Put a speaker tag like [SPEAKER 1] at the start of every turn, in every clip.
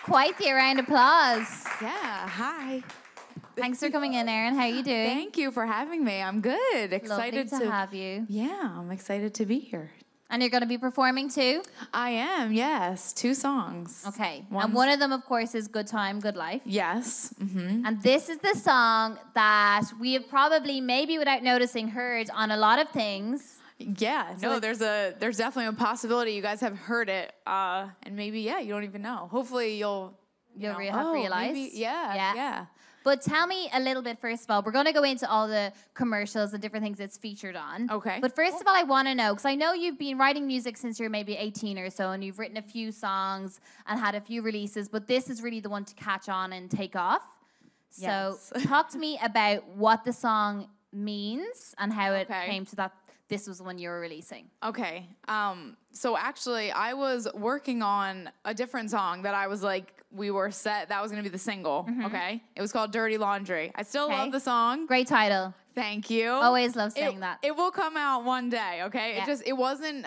[SPEAKER 1] quite the round of applause.
[SPEAKER 2] Yeah, hi.
[SPEAKER 1] Thanks for coming in, Erin. How are you doing?
[SPEAKER 2] Thank you for having me. I'm good. Excited
[SPEAKER 1] Lovely to have you.
[SPEAKER 2] Yeah, I'm excited to be here.
[SPEAKER 1] And you're going to be performing too?
[SPEAKER 2] I am, yes. 2 songs.
[SPEAKER 1] Okay. And one of them, of course, is Good Time, Good Life.
[SPEAKER 2] Yes. Mm-hmm.
[SPEAKER 1] And this is the song that we have probably, maybe without noticing, heard on a lot of things.
[SPEAKER 2] Yeah, no, there's definitely a possibility you guys have heard it, and maybe you don't even know. Hopefully you'll
[SPEAKER 1] have realized.
[SPEAKER 2] Maybe, yeah.
[SPEAKER 1] But tell me a little bit, first of all, we're going to go into all the commercials and different things it's featured on.
[SPEAKER 2] Okay.
[SPEAKER 1] But first of all, I want to know, because I know you've been writing music since you're maybe 18 or so, and you've written a few songs and had a few releases, but this is really the one to catch on and take off. So talk to me about what the song means and how it came to that. This was the one you were releasing.
[SPEAKER 2] Okay. So actually, I was working on a different song that I was like, we were set. That was going to be the single. Mm-hmm. Okay. It was called Dirty Laundry. I still love the song.
[SPEAKER 1] Great title.
[SPEAKER 2] Thank you.
[SPEAKER 1] Always love saying that.
[SPEAKER 2] It will come out one day. Okay.
[SPEAKER 1] Yeah.
[SPEAKER 2] It wasn't.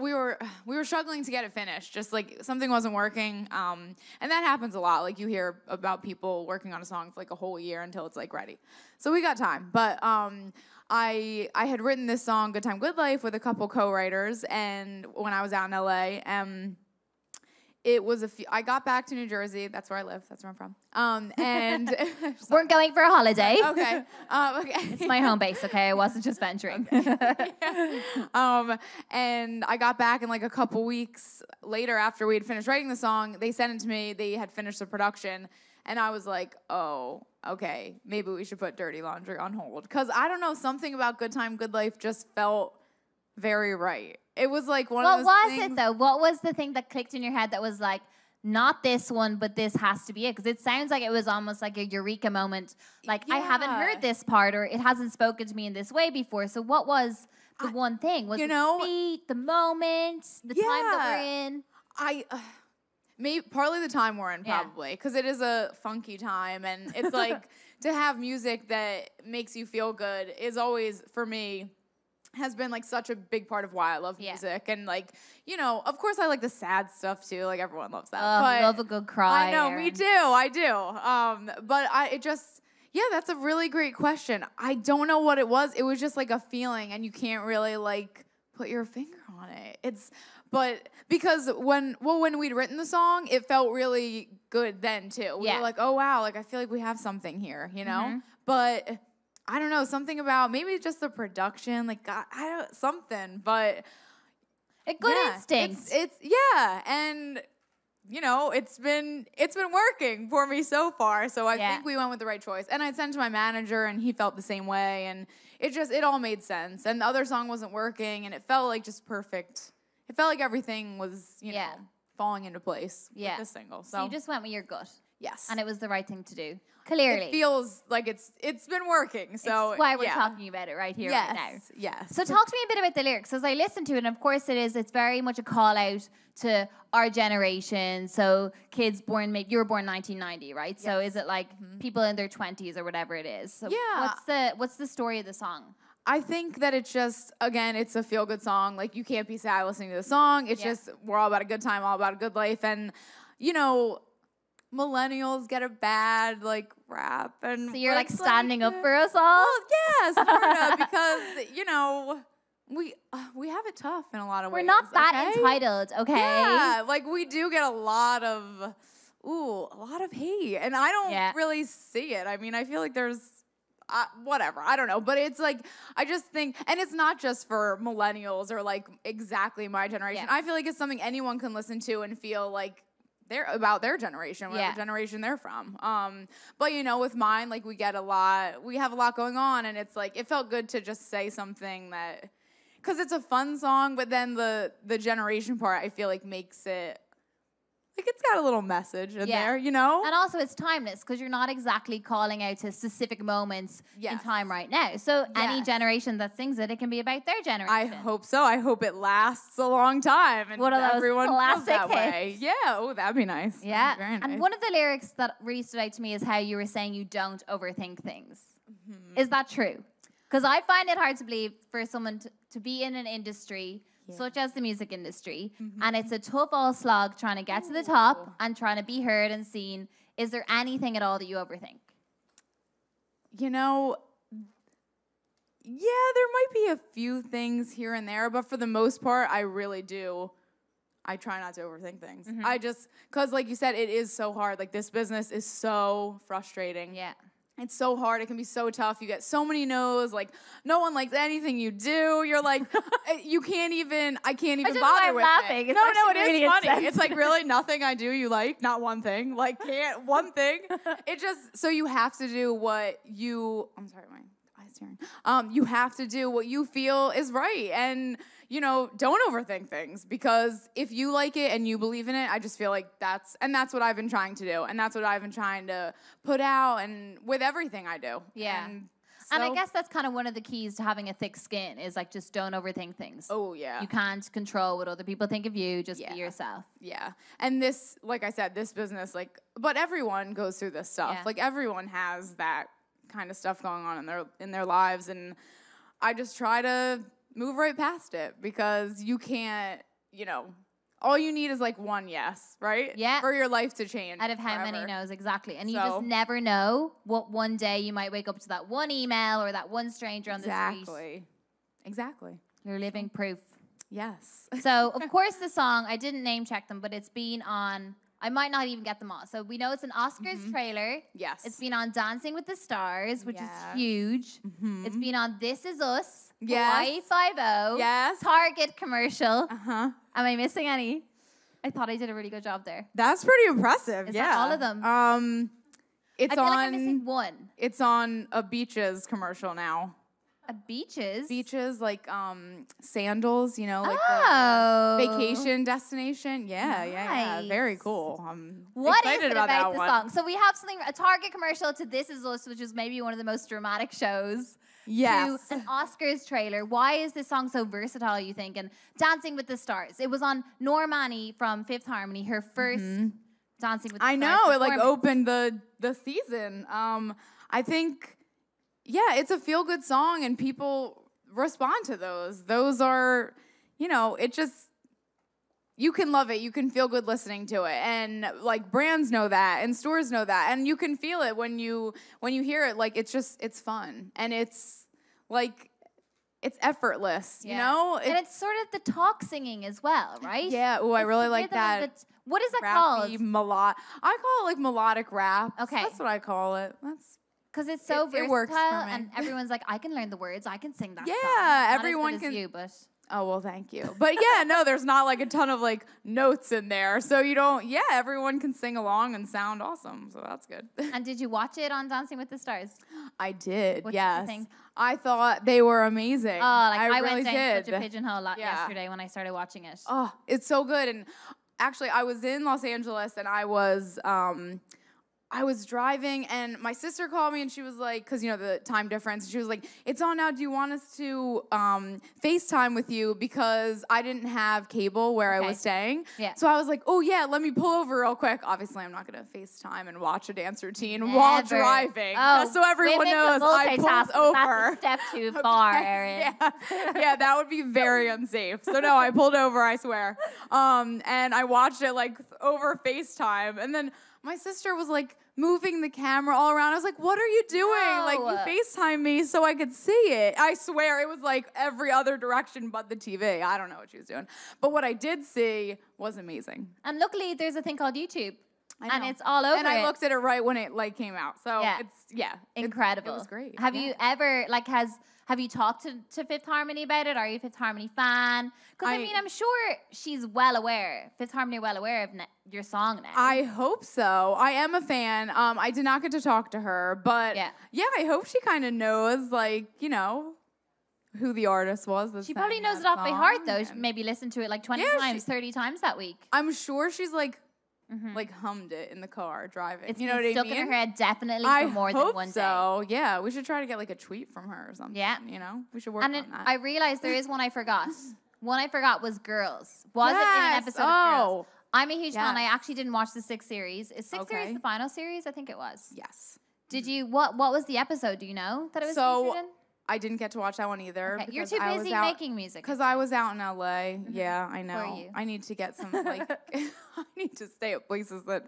[SPEAKER 2] We were struggling to get it finished. Just like something wasn't working. And that happens a lot. Like you hear about people working on a song for like a whole year until it's like ready. So we got time. But I had written this song, Good Time, Good Life, with a couple co-writers, and when I was out in LA, it was I got back to New Jersey. That's where I live. That's where I'm from. And
[SPEAKER 1] we're going for a holiday.
[SPEAKER 2] Okay. Okay.
[SPEAKER 1] It's my home base. Okay, I wasn't just venturing.
[SPEAKER 2] And I got back, and like a couple weeks later, after we had finished writing the song, they sent it to me. They had finished the production, and I was like, oh. Okay, maybe we should put Dirty Laundry on hold. Because I don't know, something about Good Time, Good Life just felt very right. It was like one of those
[SPEAKER 1] What was
[SPEAKER 2] things.
[SPEAKER 1] it, though? What was the thing that clicked in your head that was like, not this one, but this has to be it? Because it sounds like it was almost like a eureka moment. Like, I haven't heard this part, or it hasn't spoken to me in this way before. So what was the one thing? Was it the beat, the moment, the time that we're in?
[SPEAKER 2] Maybe partly the time we're in, probably, because it is a funky time, and it's like to have music that makes you feel good is always, for me, has been like such a big part of why I love music. And like, of course I like the sad stuff too, like everyone loves that.
[SPEAKER 1] I love a good cry.
[SPEAKER 2] I know,
[SPEAKER 1] Erin.
[SPEAKER 2] me too, I do. But that's a really great question. I don't know what it was. It was just like a feeling, and you can't really like put your finger on it. But because when we'd written the song, it felt really good then too. We were like, oh wow, like I feel like we have something here,
[SPEAKER 1] Mm-hmm.
[SPEAKER 2] But I don't know, something about maybe just the production, like something, but
[SPEAKER 1] a good instinct.
[SPEAKER 2] It's and it's been working for me so far. So I think we went with the right choice. And I sent it to my manager, and he felt the same way, and it all made sense. And the other song wasn't working, and it felt like just perfect. It felt like everything was, falling into place with this single.
[SPEAKER 1] So you just went with your gut.
[SPEAKER 2] Yes.
[SPEAKER 1] And it was the right thing to do. Clearly.
[SPEAKER 2] It feels like it's been working. So
[SPEAKER 1] it's why we're talking about it right here, right now.
[SPEAKER 2] Yes.
[SPEAKER 1] So talk to me a bit about the lyrics. As I listened to it, and of course it's very much a call out to our generation. So kids born, you were born 1990, right? Yes. So is it like people in their 20s or whatever it is? So what's the story of the song?
[SPEAKER 2] I think that it's just, again, it's a feel-good song. Like, you can't be sad listening to the song. It's just, we're all about a good time, all about a good life. And, millennials get a bad, like, rap. And
[SPEAKER 1] so you're, like, standing up for us all?
[SPEAKER 2] Well, yeah, sort of, because, we have it tough in a lot of ways.
[SPEAKER 1] We're not that entitled, okay?
[SPEAKER 2] Yeah, like, we do get a lot of hate. And I don't really see it. I mean, I feel like there's... whatever, I don't know, but it's like, I just think, and it's not just for millennials or like exactly my generation. I feel like it's something anyone can listen to and feel like they're about their generation, whatever generation they're from. But with mine, like we have a lot going on, and it's like, it felt good to just say something that, because it's a fun song, but then the generation part, I feel like makes it, like it's got a little message in there, And
[SPEAKER 1] also it's timeless, because you're not exactly calling out to specific moments in time right now. So any generation that sings it can be about their generation.
[SPEAKER 2] I hope so. I hope it lasts a long time. And
[SPEAKER 1] one of those
[SPEAKER 2] everyone feels that
[SPEAKER 1] classic
[SPEAKER 2] way. Yeah, that'd be nice.
[SPEAKER 1] Yeah.
[SPEAKER 2] Very nice.
[SPEAKER 1] And one of the lyrics that really stood out to me is how you were saying you don't overthink things. Mm-hmm. Is that true? Because I find it hard to believe for someone to be in an industry such as the music industry, and it's a tough all slog trying to get to the top and trying to be heard and seen. Is there anything at all that you overthink?
[SPEAKER 2] You know, yeah, there might be a few things here and there, but for the most part, I really do. I try not to overthink things. I just, because like you said, it is so hard. Like this business is so frustrating.
[SPEAKER 1] Yeah.
[SPEAKER 2] It's so hard. It can be so tough. You get so many no's. Like no one likes anything you do. You're like, you can't even. I can't even bother with
[SPEAKER 1] laughing.
[SPEAKER 2] it.
[SPEAKER 1] No, it
[SPEAKER 2] is funny. It's like really nothing I do you like. Not one thing. Like can't one thing. It just so you have to do what you. I'm sorry, my eyes tearing. You have to do what you feel is right, and you know, don't overthink things because if you like it and you believe in it, I just feel like that's what I've been trying to do, and that's what I've been trying to put out, and with everything I do.
[SPEAKER 1] Yeah. And I guess that's kind of one of the keys to having a thick skin is like just don't overthink things.
[SPEAKER 2] Oh, yeah.
[SPEAKER 1] You can't control what other people think of you. Just be yourself.
[SPEAKER 2] Yeah. And this, like I said, this business, like, but everyone goes through this stuff.
[SPEAKER 1] Yeah.
[SPEAKER 2] Like everyone has that kind of stuff going on in their lives, and I just try to move right past it because you can't, you know, all you need is like one yes, right?
[SPEAKER 1] Yeah.
[SPEAKER 2] For your life to change.
[SPEAKER 1] Out of how many no's, exactly. And you just never know what one day you might wake up to that one email or that one stranger on the street.
[SPEAKER 2] Exactly.
[SPEAKER 1] You're living proof.
[SPEAKER 2] Yes.
[SPEAKER 1] So, of course, the song, I didn't name check them, but it's been on, I might not even get them all. So we know it's an Oscars trailer.
[SPEAKER 2] Yes.
[SPEAKER 1] It's been on Dancing with the Stars, which is huge. It's been on This Is Us.
[SPEAKER 2] Yes.
[SPEAKER 1] Hawaii 5-0.
[SPEAKER 2] Yes.
[SPEAKER 1] Target commercial.
[SPEAKER 2] Uh-huh.
[SPEAKER 1] Am I missing any? I thought I did a really good job there.
[SPEAKER 2] That's pretty impressive.
[SPEAKER 1] Is that all of them?
[SPEAKER 2] It's
[SPEAKER 1] I feel like I'm missing one.
[SPEAKER 2] It's on a Beaches commercial now.
[SPEAKER 1] A Beaches?
[SPEAKER 2] Beaches, like sandals, you know, like the vacation destination. Yeah. Very cool. I'm excited about that
[SPEAKER 1] the
[SPEAKER 2] one.
[SPEAKER 1] song? So we have a Target commercial to This Is Us, which is maybe one of the most dramatic shows.
[SPEAKER 2] Yes.
[SPEAKER 1] To an Oscars trailer. Why is this song so versatile, you think? And Dancing with the Stars. It was on Normani from Fifth Harmony, her first Dancing with the Stars.
[SPEAKER 2] I know. It like opened the season. I think, yeah, it's a feel-good song, and people respond to those. Those are, you know, it just, you can love it. You can feel good listening to it. And like brands know that and stores know that. And you can feel it when you hear it. Like it's fun. And it's like, it's effortless, you know?
[SPEAKER 1] And it's sort of the talk singing as well, right?
[SPEAKER 2] Yeah. Oh, I really like that.
[SPEAKER 1] What is that called?
[SPEAKER 2] I call it like melodic rap.
[SPEAKER 1] Okay.
[SPEAKER 2] That's what I call it.
[SPEAKER 1] Because it's so versatile,
[SPEAKER 2] it works for me.
[SPEAKER 1] and everyone's like, I can learn the words, I can sing that song.
[SPEAKER 2] Yeah,
[SPEAKER 1] Not
[SPEAKER 2] everyone
[SPEAKER 1] as good
[SPEAKER 2] can.
[SPEAKER 1] As you, but
[SPEAKER 2] oh, well, thank you. But yeah, no, there's not like a ton of like notes in there. So you don't, everyone can sing along and sound awesome. So that's good.
[SPEAKER 1] And did you watch it on Dancing with the Stars?
[SPEAKER 2] I did,
[SPEAKER 1] What
[SPEAKER 2] yes.
[SPEAKER 1] did you think?
[SPEAKER 2] I thought they were amazing.
[SPEAKER 1] Oh, like I
[SPEAKER 2] really
[SPEAKER 1] went down
[SPEAKER 2] did.
[SPEAKER 1] such a pigeonhole yesterday when I started watching it.
[SPEAKER 2] Oh, it's so good. And actually, I was in Los Angeles and I was driving and my sister called me and she was like, because, you know, the time difference, she was like, it's on now. Do you want us to FaceTime with you? Because I didn't have cable where I was staying.
[SPEAKER 1] Yeah.
[SPEAKER 2] So I was like, oh, yeah, let me pull over real quick. Obviously, I'm not going to FaceTime and watch a dance routine while driving.
[SPEAKER 1] Oh,
[SPEAKER 2] just so everyone knows, I pulled over.
[SPEAKER 1] That's a step too far, Erin.
[SPEAKER 2] Yeah, that would be very unsafe. So no, I pulled over, I swear. And I watched it like over FaceTime. And then my sister was like moving the camera all around. I was like, what are you doing?
[SPEAKER 1] No.
[SPEAKER 2] Like, you FaceTime me so I could see it. I swear it was like every other direction but the TV. I don't know what she was doing. But what I did see was amazing.
[SPEAKER 1] And luckily, there's a thing called YouTube.
[SPEAKER 2] And
[SPEAKER 1] it's all over.
[SPEAKER 2] And I looked at it right when it like came out. So it's
[SPEAKER 1] incredible.
[SPEAKER 2] It was great.
[SPEAKER 1] Have you ever have you talked to Fifth Harmony about it? Are you a Fifth Harmony fan? Because I mean, I'm sure she's well aware. Fifth Harmony well aware of your song now.
[SPEAKER 2] I hope so. I am a fan. I did not get to talk to her, but yeah, I hope she kind of knows, like, you know, who the artist was.
[SPEAKER 1] She probably knows it off by heart, though. She maybe listened to it like 20 times, 30 times that week.
[SPEAKER 2] I'm sure she's like hummed it in the car driving.
[SPEAKER 1] It's
[SPEAKER 2] you know what I mean?
[SPEAKER 1] stuck in her head definitely for more than one day.
[SPEAKER 2] So yeah, we should try to get like a tweet from her or something.
[SPEAKER 1] Yeah,
[SPEAKER 2] you know, we should work on that.
[SPEAKER 1] I realized there is one I forgot. One I forgot was Girls. Was it in an episode of Girls? I'm a huge fan. I actually didn't watch the 6th series. Is 6th series the final series? I think it was.
[SPEAKER 2] Yes.
[SPEAKER 1] Did you? What was the episode? Do you know that it was featured in?
[SPEAKER 2] I didn't get to watch that one either.
[SPEAKER 1] Okay. You're too busy making music.
[SPEAKER 2] Because I was out in LA. Yeah, I know. I need to get some, like, I need to stay at places that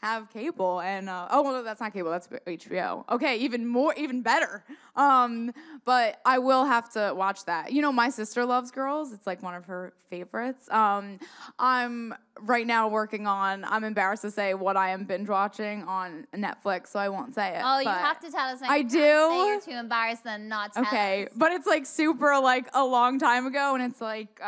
[SPEAKER 2] have cable. And, no, that's not cable. That's HBO. Okay, even better. But I will have to watch that. You know, my sister loves Girls. It's, like, one of her favorites. I'm right now working on, I'm embarrassed to say what I am binge watching on Netflix, so I won't say it.
[SPEAKER 1] Oh, you have to tell us.
[SPEAKER 2] I do.
[SPEAKER 1] Say you're too embarrassed then not tell
[SPEAKER 2] Okay,
[SPEAKER 1] us.
[SPEAKER 2] but it's like super like a long time ago, and it's like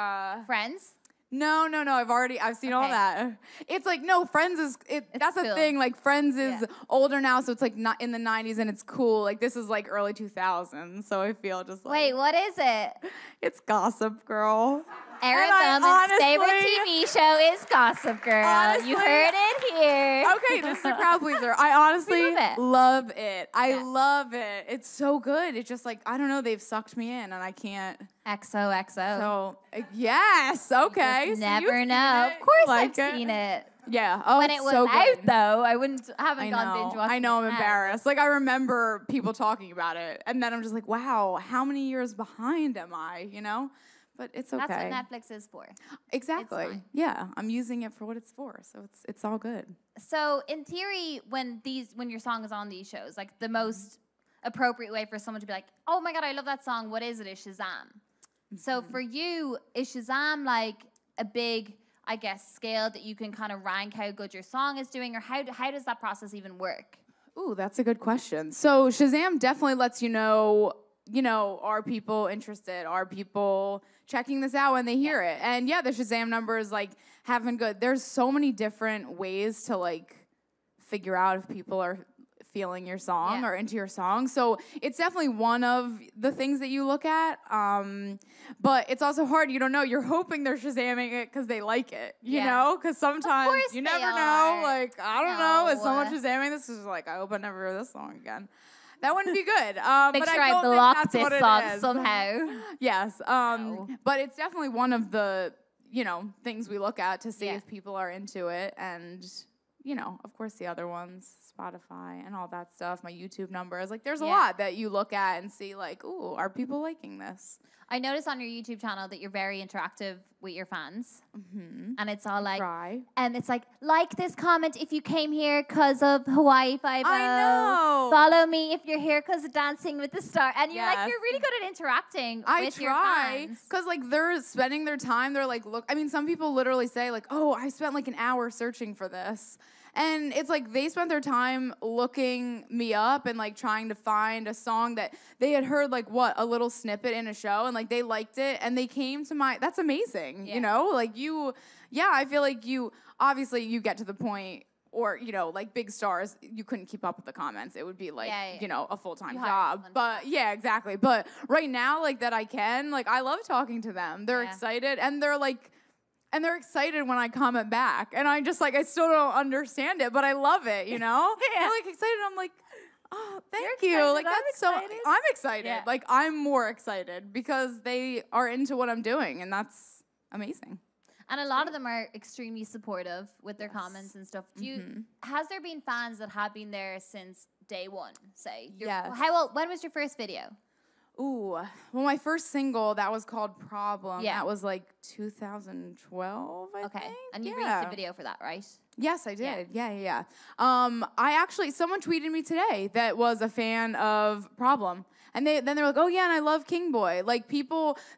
[SPEAKER 1] Friends?
[SPEAKER 2] No, I've seen all that. It's like, no, Friends is, that's cool. A thing, like Friends is older now, so it's like not in the 90s and it's cool. Like this is like early 2000s, so I feel just like.
[SPEAKER 1] Wait, what is it?
[SPEAKER 2] It's Gossip Girl.
[SPEAKER 1] Erin Bowman's favorite TV show is Gossip Girl. Honestly, you heard it here.
[SPEAKER 2] Okay, this is a crowd pleaser. I honestly love it. I love it. It's so good. It's just like, I don't know, they've sucked me in and I can't.
[SPEAKER 1] XOXO.
[SPEAKER 2] So, yes, okay.
[SPEAKER 1] You never know. Of course I've seen it.
[SPEAKER 2] Yeah. Oh,
[SPEAKER 1] when it was
[SPEAKER 2] so
[SPEAKER 1] out, though, I haven't gone binge watching.
[SPEAKER 2] I know, I'm embarrassed. Like, I remember people talking about it, and then I'm just like, wow, how many years behind am I, you know? But it's okay.
[SPEAKER 1] That's what Netflix is for.
[SPEAKER 2] Exactly. Yeah, I'm using it for what it's for, so it's all good.
[SPEAKER 1] So, in theory, when your song is on these shows, like the most appropriate way for someone to be like, oh my God, I love that song, what is it, is Shazam. So for you, is Shazam like a big, I guess, scale that you can kind of rank how good your song is doing, or how does that process even work?
[SPEAKER 2] Ooh, that's a good question. So Shazam definitely lets you know, are people interested? Are people checking this out when they hear it? And yeah, the Shazam number is like having good. There's so many different ways to like figure out if people are feeling your song or into your song. So it's definitely one of the things that you look at. But it's also hard. You don't know. You're hoping they're Shazamming it because they like it, you know? Because sometimes you never know. Like, I don't know. Is someone Shazamming this? Is like, I hope I never hear this song again. That wouldn't be good.
[SPEAKER 1] Make
[SPEAKER 2] but
[SPEAKER 1] sure
[SPEAKER 2] I
[SPEAKER 1] block this song somehow.
[SPEAKER 2] Yes. But it's definitely one of the, things we look at to see if people are into it. And, of course, the other ones, Spotify and all that stuff, my YouTube numbers. Like, there's a lot that you look at and see, like, ooh, are people liking this?
[SPEAKER 1] I noticed on your YouTube channel that you're very interactive with your fans. Mm-hmm. And it's all like, and it's like this comment if you came here because of Hawaii Five-0.
[SPEAKER 2] I know.
[SPEAKER 1] Follow me if you're here because of Dancing with the Star. And you're you're really good at interacting with your fans.
[SPEAKER 2] Because, like, they're spending their time. They're like, look, I mean, some people literally say, like, oh, I spent, like, an hour searching for this. And it's like they spent their time looking me up and like trying to find a song that they had heard like a little snippet in a show and like they liked it and they came to that's amazing, like I feel like obviously you get to the point or, like big stars, you couldn't keep up with the comments. It would be like, a full-time job. But yeah, exactly. But right now, like that I can, like I love talking to them. They're excited and they're like, and they're excited when I comment back. And I just like, I still don't understand it, but I love it, They're like excited. I'm like, oh, thank you. Like that's I'm excited. Yeah. Like I'm more excited because they are into what I'm doing and that's amazing.
[SPEAKER 1] And a lot of them are extremely supportive with their comments and stuff. Has there been fans that have been there since day one, say? When was your first video?
[SPEAKER 2] Ooh, well, my first single, that was called Problem. Yeah. That was like 2012, I think.
[SPEAKER 1] And you released a video for that, right?
[SPEAKER 2] Yes, I did. Yeah. Someone tweeted me today that was a fan of Problem. And they're like, oh, yeah, and I love King Boy. Like,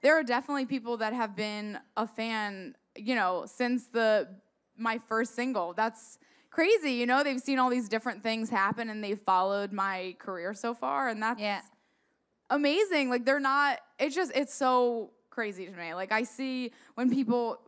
[SPEAKER 2] there are definitely people that have been a fan, since my first single. That's crazy, They've seen all these different things happen, and they've followed my career so far, and that's... Yeah. Amazing. Like it's so crazy to me. Like I see when people,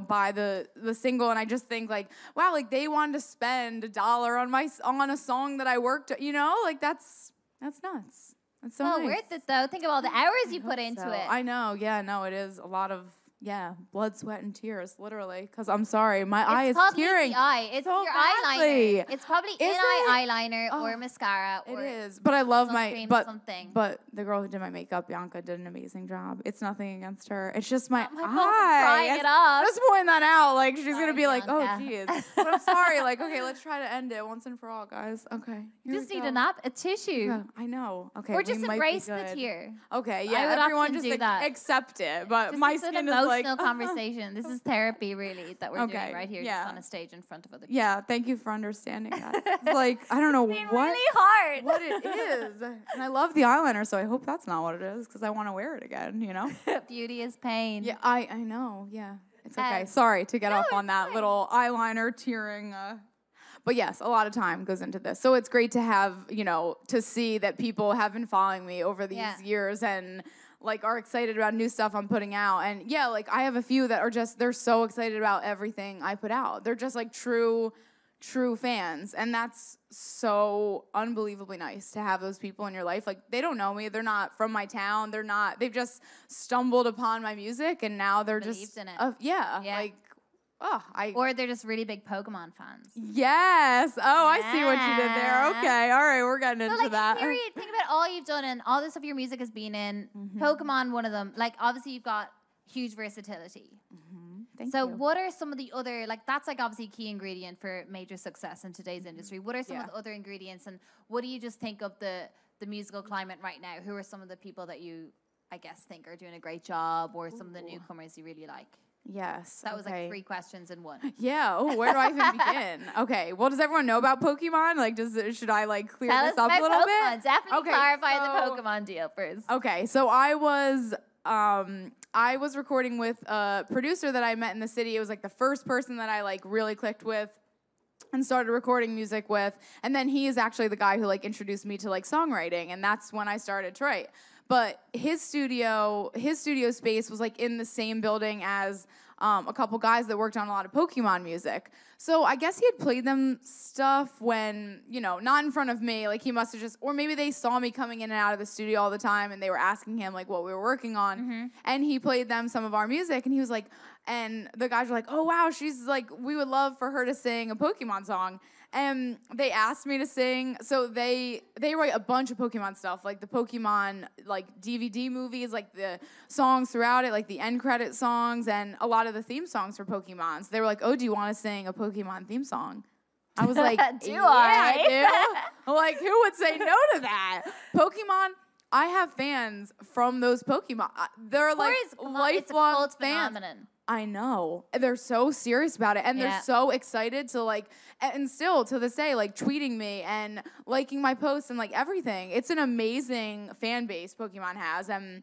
[SPEAKER 2] buy the single and I just think like, wow, like they wanted to spend $1 on a song that I worked, like that's nuts. That's so nice.
[SPEAKER 1] Worth it though. Think of all the hours you put into it.
[SPEAKER 2] I know. Yeah, no, it is a lot of, Yeah, blood, sweat, and tears, literally. Because I'm sorry, my eye is tearing.
[SPEAKER 1] It's the eye. It's
[SPEAKER 2] so
[SPEAKER 1] your
[SPEAKER 2] badly.
[SPEAKER 1] eyeliner. It's probably in-eye eyeliner or mascara.
[SPEAKER 2] It
[SPEAKER 1] or
[SPEAKER 2] is, but I love my
[SPEAKER 1] something.
[SPEAKER 2] But the girl who did my makeup, Bianca, did an amazing job. It's nothing against her. It's just my
[SPEAKER 1] eye.
[SPEAKER 2] Crying
[SPEAKER 1] it up.
[SPEAKER 2] Just pointing that out. Like she's gonna be
[SPEAKER 1] Bianca.
[SPEAKER 2] like, oh geez. But I'm sorry. Like okay, let's try to end it once and for all, guys. Okay.
[SPEAKER 1] You just need a tissue.
[SPEAKER 2] Yeah, I know. Okay.
[SPEAKER 1] Or just embrace the tear.
[SPEAKER 2] Okay. Yeah. Everyone just accept it. But
[SPEAKER 1] just
[SPEAKER 2] my skin is like
[SPEAKER 1] emotional conversation. This is therapy, really, that we're doing right here, just on a stage in front of other people.
[SPEAKER 2] Yeah. Thank you for understanding that. It's like I don't know
[SPEAKER 1] really hard.
[SPEAKER 2] what it is, and I love the eyeliner, so I hope that's not what it is because I want to wear it again. You know.
[SPEAKER 1] Beauty is pain.
[SPEAKER 2] Yeah. I know. Yeah. It's okay. Sorry to get off on that little eyeliner tearing. But yes, a lot of time goes into this. So it's great to have, to see that people have been following me over these years and like are excited about new stuff I'm putting out. And yeah, like I have a few that are they're so excited about everything I put out. They're just like true fans. And that's so unbelievably nice to have those people in your life. Like they don't know me. They're not from my town. They've just stumbled upon my music and now they're
[SPEAKER 1] just in it.
[SPEAKER 2] Like,
[SPEAKER 1] or they're just really big Pokemon fans.
[SPEAKER 2] Yes. Oh, I see what you did there. Okay. All right. We're getting into that.
[SPEAKER 1] Period. Think about all you've done and all the stuff your music has been in. Pokemon, one of them. Like, obviously, you've got huge versatility.
[SPEAKER 2] Thank you.
[SPEAKER 1] What are some of the other, like, that's like obviously a key ingredient for major success in today's industry. What are some of the other ingredients and what do you just think of the musical climate right now? Who are some of the people that you, I guess, think are doing a great job or some of the newcomers you really like?
[SPEAKER 2] Yes.
[SPEAKER 1] That was like 3 questions in one.
[SPEAKER 2] Yeah. Oh, where do I even begin? Okay. Well, does everyone know about Pokemon? Like, should I like clear this up a little bit?
[SPEAKER 1] Definitely clarify the Pokemon deal first.
[SPEAKER 2] Okay. So I was recording with a producer that I met in the city. It was like the first person that I like really clicked with and started recording music with. And then he is actually the guy who like introduced me to like songwriting. And that's when I started to write. But his studio space was like in the same building as a couple guys that worked on a lot of Pokemon music. So I guess he had played them stuff when, not in front of me. Like he must have just, or maybe they saw me coming in and out of the studio all the time and they were asking him like what we were working on. And he played them some of our music and he was like, and the guys were like, oh wow, she's like, we would love for her to sing a Pokemon song. And they asked me to sing, so they write a bunch of Pokemon stuff, like the Pokemon like DVD movies, like the songs throughout it, like the end credit songs, and a lot of the theme songs for Pokemon. So they were like, "Oh, do you want to sing a Pokemon theme song?" I was like,
[SPEAKER 1] I
[SPEAKER 2] do." Like, who would say no to that? Pokemon. I have fans from those Pokemon. They're like lifelong fans.
[SPEAKER 1] Phenomenon.
[SPEAKER 2] I know. They're so serious about it. And they're so excited to like, and still to this day, like tweeting me and liking my posts and like everything. It's an amazing fan base Pokemon has. And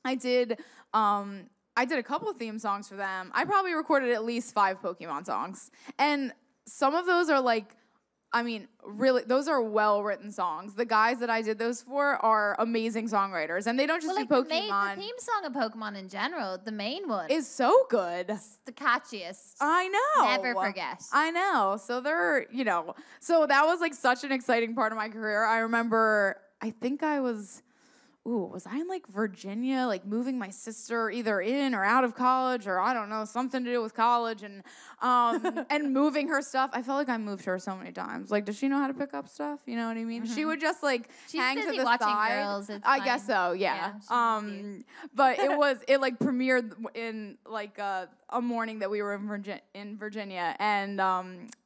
[SPEAKER 2] I did a couple of theme songs for them. I probably recorded at least 5 Pokemon songs. And some of those are like, really, those are well-written songs. The guys that I did those for are amazing songwriters, and they don't just do Pokemon.
[SPEAKER 1] The theme song of Pokemon in general, the main one,
[SPEAKER 2] is so good.
[SPEAKER 1] It's the catchiest.
[SPEAKER 2] I know.
[SPEAKER 1] Never forget.
[SPEAKER 2] I know. So so that was like such an exciting part of my career. I remember, I think I was I in like Virginia, like moving my sister either in or out of college, or I don't know, something to do with college, and and moving her stuff. I felt like I moved her so many times. Like, does she know how to pick up stuff? You know what I mean? She would just like hang to the side.
[SPEAKER 1] Girls,
[SPEAKER 2] I guess so, yeah. But it like premiered in like a morning that we were in Virginia, and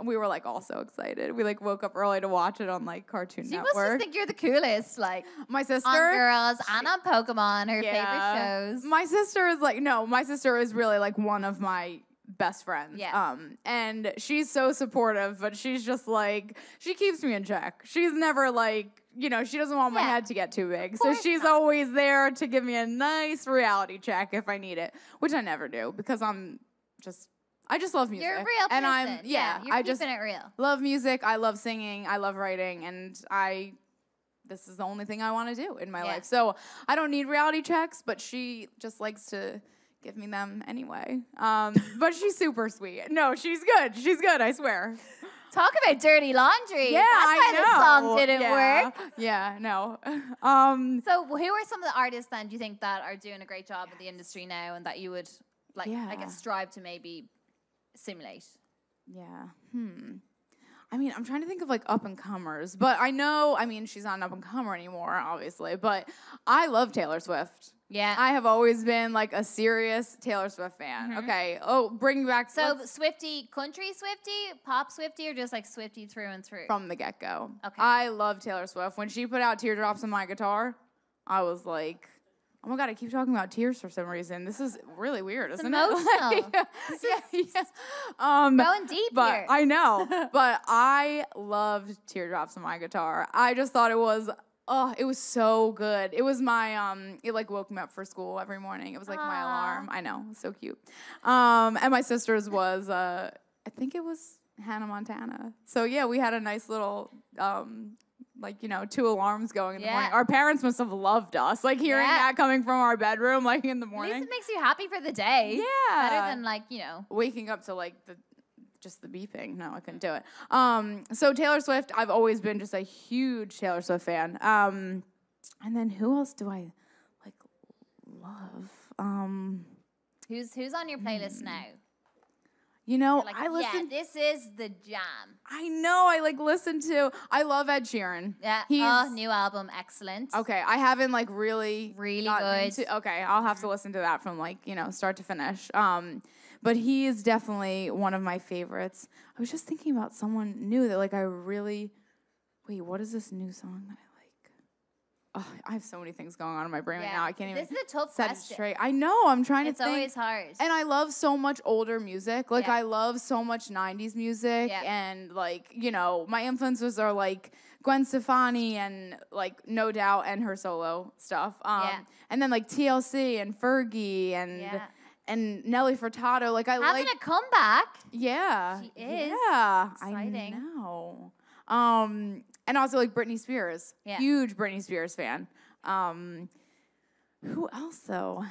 [SPEAKER 2] we were like all so excited. We like woke up early to watch it on like Cartoon Network.
[SPEAKER 1] She must just think you're the coolest, like
[SPEAKER 2] my sister.
[SPEAKER 1] On Girls and on Pokemon, her favorite shows.
[SPEAKER 2] My sister is like, no, my sister is really like one of my best friends.
[SPEAKER 1] Yeah.
[SPEAKER 2] And she's so supportive, but she's just like, she keeps me in check. She's never like, she doesn't want my head to get too big. So she's always there to give me a nice reality check if I need it, which I never do because I just love music.
[SPEAKER 1] You're a real person.
[SPEAKER 2] And
[SPEAKER 1] you're keeping it real.
[SPEAKER 2] Love music. I love singing. I love writing. And this is the only thing I want to do in my life. So I don't need reality checks, but she just likes to give me them anyway. But she's super sweet. No, she's good. She's good, I swear.
[SPEAKER 1] Talk about dirty laundry.
[SPEAKER 2] Yeah,
[SPEAKER 1] That's why the song didn't work.
[SPEAKER 2] Yeah, no.
[SPEAKER 1] So who are some of the artists then, do you think, that are doing a great job in the industry now and that you would like I guess strive to maybe simulate.
[SPEAKER 2] Yeah. I mean, I'm trying to think of like up and comers, but I know, I mean, she's not an up and comer anymore, obviously, but I love Taylor Swift.
[SPEAKER 1] Yeah.
[SPEAKER 2] I have always been like a serious Taylor Swift fan. Okay. Oh, bring back.
[SPEAKER 1] So Swiftie, country Swiftie, pop Swiftie, or just like Swiftie through and through?
[SPEAKER 2] From the get-go.
[SPEAKER 1] Okay.
[SPEAKER 2] I love Taylor Swift. When she put out Teardrops on My Guitar, I was like, oh my God, I keep talking about tears for some reason. This is really weird, isn't
[SPEAKER 1] emotional.
[SPEAKER 2] it?
[SPEAKER 1] Going deep
[SPEAKER 2] but
[SPEAKER 1] here.
[SPEAKER 2] I know. But I loved Teardrops on My Guitar. I just thought it was so good. It was my, it like woke me up for school every morning. It was like my alarm. I know, so cute. And my sister's was, I think it was Hannah Montana. So yeah, we had a nice little, like, you know, 2 alarms going in the morning. Our parents must have loved us, like hearing that coming from our bedroom, like in the morning.
[SPEAKER 1] At least it makes you happy for the day.
[SPEAKER 2] Yeah.
[SPEAKER 1] Better than like, you know.
[SPEAKER 2] Waking up to like just the beeping. No, I couldn't do it. So Taylor Swift, I've always been just a huge Taylor Swift fan. And then who else do I like love?
[SPEAKER 1] Who's on your playlist now?
[SPEAKER 2] You know,
[SPEAKER 1] like, this is the jam.
[SPEAKER 2] I know. I like listen to. I love Ed Sheeran.
[SPEAKER 1] Yeah. New album, excellent.
[SPEAKER 2] Okay, I haven't like really
[SPEAKER 1] good.
[SPEAKER 2] Okay, I'll have to listen to that from like, you know, start to finish. But he is definitely one of my favorites. I was just thinking about someone new that like I really. Wait, what is this new song that I like? Oh, I have so many things going on in my brain right now. I can't even.
[SPEAKER 1] This is a tough
[SPEAKER 2] set
[SPEAKER 1] question.
[SPEAKER 2] It straight. I know. I'm trying to think.
[SPEAKER 1] It's always hard.
[SPEAKER 2] And I love so much older music. Like I love so much 90s music. And like, you know, my influences are like Gwen Stefani and like No Doubt and her solo stuff. And then like TLC and Fergie and Nelly Furtado. Like
[SPEAKER 1] having a comeback.
[SPEAKER 2] Yeah.
[SPEAKER 1] She is.
[SPEAKER 2] Yeah.
[SPEAKER 1] Exciting.
[SPEAKER 2] I know. And also like Britney Spears. Huge Britney Spears fan. Who else though?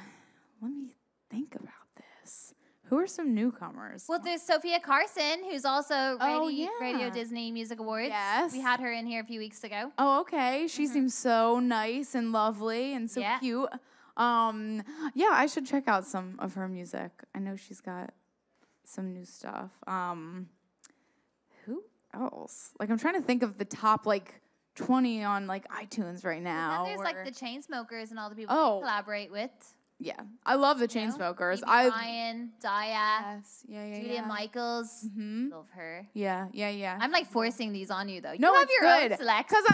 [SPEAKER 2] Let me think about this. Who are some newcomers?
[SPEAKER 1] Well, there's Sophia Carson, who's also Radio Disney Music Awards.
[SPEAKER 2] Yes.
[SPEAKER 1] We had her in here a few weeks ago.
[SPEAKER 2] Oh, okay. She seems so nice and lovely and so cute. Yeah, I should check out some of her music. I know she's got some new stuff. Who else? Like, I'm trying to think of the top, like, 20 on, like, iTunes right now.
[SPEAKER 1] And there's, like, the Chainsmokers and all the people you collaborate with.
[SPEAKER 2] Yeah. I love the Chainsmokers.
[SPEAKER 1] Ryan, Daya,
[SPEAKER 2] Julia
[SPEAKER 1] Michaels. Love her.
[SPEAKER 2] Yeah.
[SPEAKER 1] I'm, like, forcing these on you, though.
[SPEAKER 2] No,
[SPEAKER 1] you have your own select.
[SPEAKER 2] Because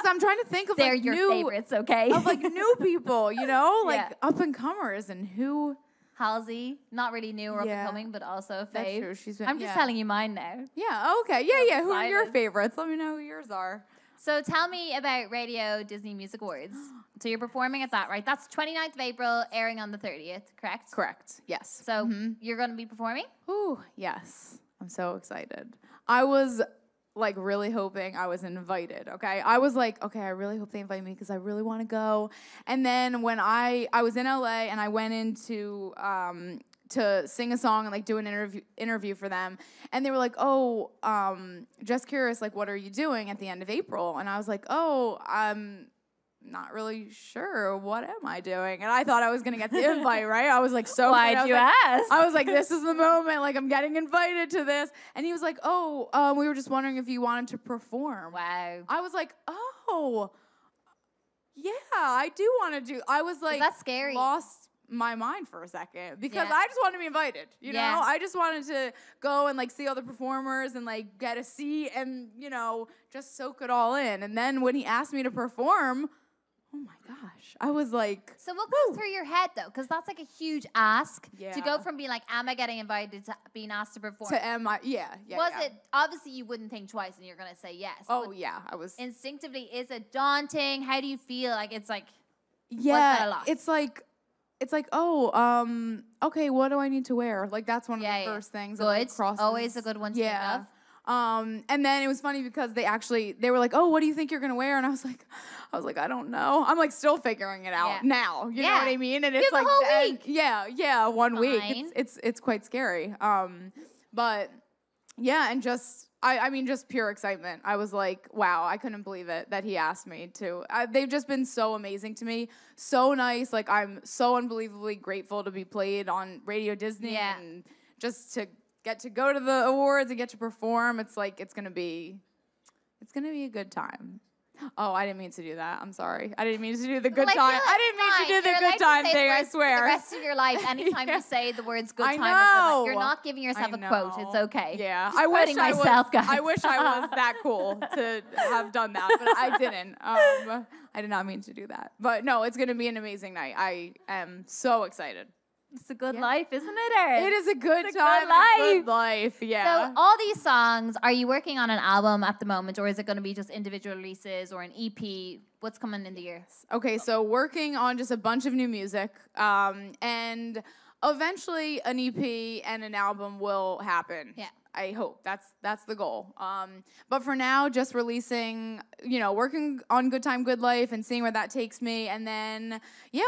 [SPEAKER 2] I'm trying to think of,
[SPEAKER 1] they're
[SPEAKER 2] like,
[SPEAKER 1] your favorites, okay?
[SPEAKER 2] Of, like, new people, you know? Like, up-and-comers and who...
[SPEAKER 1] Halsey, not really new or up and coming, but also a fave.
[SPEAKER 2] That's true.
[SPEAKER 1] I'm just telling you mine now.
[SPEAKER 2] Yeah, okay. Yeah. Who are your favorites? Let me know who yours are.
[SPEAKER 1] So tell me about Radio Disney Music Awards. So you're performing at that, right? That's 29th of April, airing on the 30th, correct?
[SPEAKER 2] Correct, yes.
[SPEAKER 1] So you're going to be performing?
[SPEAKER 2] Ooh, yes. I'm so excited. I was like really hoping I was invited, okay? I was like, okay, I really hope they invite me because I really want to go. And then when I was in LA and I went into to sing a song and like do an interview for them, and they were like, oh, just curious, like what are you doing at the end of April? And I was like, oh, I'm not really sure. What am I doing? And I thought I was going to get the invite, right? I was like, so
[SPEAKER 1] why'd you ask?
[SPEAKER 2] I was like, this is the moment. Like, I'm getting invited to this. And he was like, oh, we were just wondering if you wanted to perform.
[SPEAKER 1] Wow.
[SPEAKER 2] I was like, oh, yeah, I do want to do. I was like,
[SPEAKER 1] that's scary.
[SPEAKER 2] Lost my mind for a second because I just wanted to be invited. You know, I just wanted to go and like see all the performers and like get a seat and, you know, just soak it all in. And then when he asked me to perform, oh my gosh. I was like,
[SPEAKER 1] so what goes through your head though? Because that's like a huge ask to go from being like, am I getting invited to being asked to perform?
[SPEAKER 2] To am I? Yeah.
[SPEAKER 1] Was it, obviously you wouldn't think twice and you're going to say yes.
[SPEAKER 2] Oh yeah. I was.
[SPEAKER 1] Instinctively, is it daunting? How do you feel? Like it's like,
[SPEAKER 2] yeah, it's like, oh, okay, what do I need to wear? Like that's one of the first things.
[SPEAKER 1] Good. Always a good one to think of.
[SPEAKER 2] And then it was funny because they were like, oh, what do you think you're gonna wear? And I was like, I don't know. I'm like still figuring it out now. You know what I mean? And it's like,
[SPEAKER 1] the whole week.
[SPEAKER 2] Yeah, 1 week. It's quite scary. But yeah, and just I mean, just pure excitement. I was like, wow, I couldn't believe it that he asked me to. They've just been so amazing to me. So nice. Like, I'm so unbelievably grateful to be played on Radio Disney and just to get to go to the awards and get to perform. It's like, it's going to be a good time. Oh, I didn't mean to do that. I'm sorry. I didn't mean to do the good time. I didn't mean to do the good time thing, I swear.
[SPEAKER 1] For the rest of your life, anytime you say the words good time, or good life, you're not giving yourself a quote. It's okay.
[SPEAKER 2] Yeah.
[SPEAKER 1] I wish guys.
[SPEAKER 2] I wish I was that cool to have done that, but I didn't. I did not mean to do that. But no, it's going to be an amazing night. I am so excited.
[SPEAKER 1] It's a good life, isn't it, Erin?
[SPEAKER 2] It is a good time. Good life, yeah.
[SPEAKER 1] So all these songs, are you working on an album at the moment, or is it going to be just individual releases or an EP? What's coming in the year?
[SPEAKER 2] Okay, so working on just a bunch of new music, and eventually an EP and an album will happen.
[SPEAKER 1] Yeah.
[SPEAKER 2] I hope that's the goal. But for now, just releasing, working on Good Time, Good Life and seeing where that takes me. And then,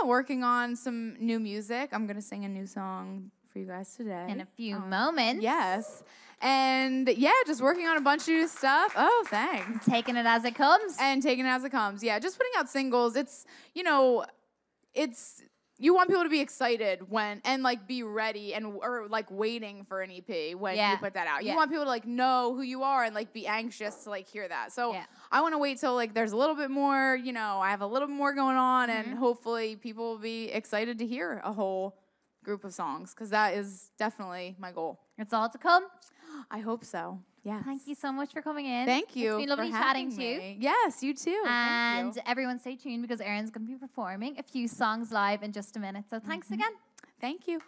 [SPEAKER 2] working on some new music. I'm going to sing a new song for you guys today.
[SPEAKER 1] In a few moments.
[SPEAKER 2] Yes. And, just working on a bunch of new stuff. Oh, thanks.
[SPEAKER 1] Taking it as it comes.
[SPEAKER 2] And taking it as it comes. Yeah, just putting out singles. It's, you want people to be excited and like be ready or like waiting for an EP when you put that out. You want people to like know who you are and like be anxious to like hear that. So I want to wait till like there's a little bit more, I have a little more going on, and hopefully people will be excited to hear a whole group of songs, because that is definitely my goal.
[SPEAKER 1] It's all to come.
[SPEAKER 2] I hope so. Yes.
[SPEAKER 1] Thank you so much for coming in.
[SPEAKER 2] Thank you.
[SPEAKER 1] It's been lovely chatting to you.
[SPEAKER 2] Yes, you too.
[SPEAKER 1] And everyone stay tuned, because Erin's going to be performing a few songs live in just a minute. So thanks again.
[SPEAKER 2] Thank you.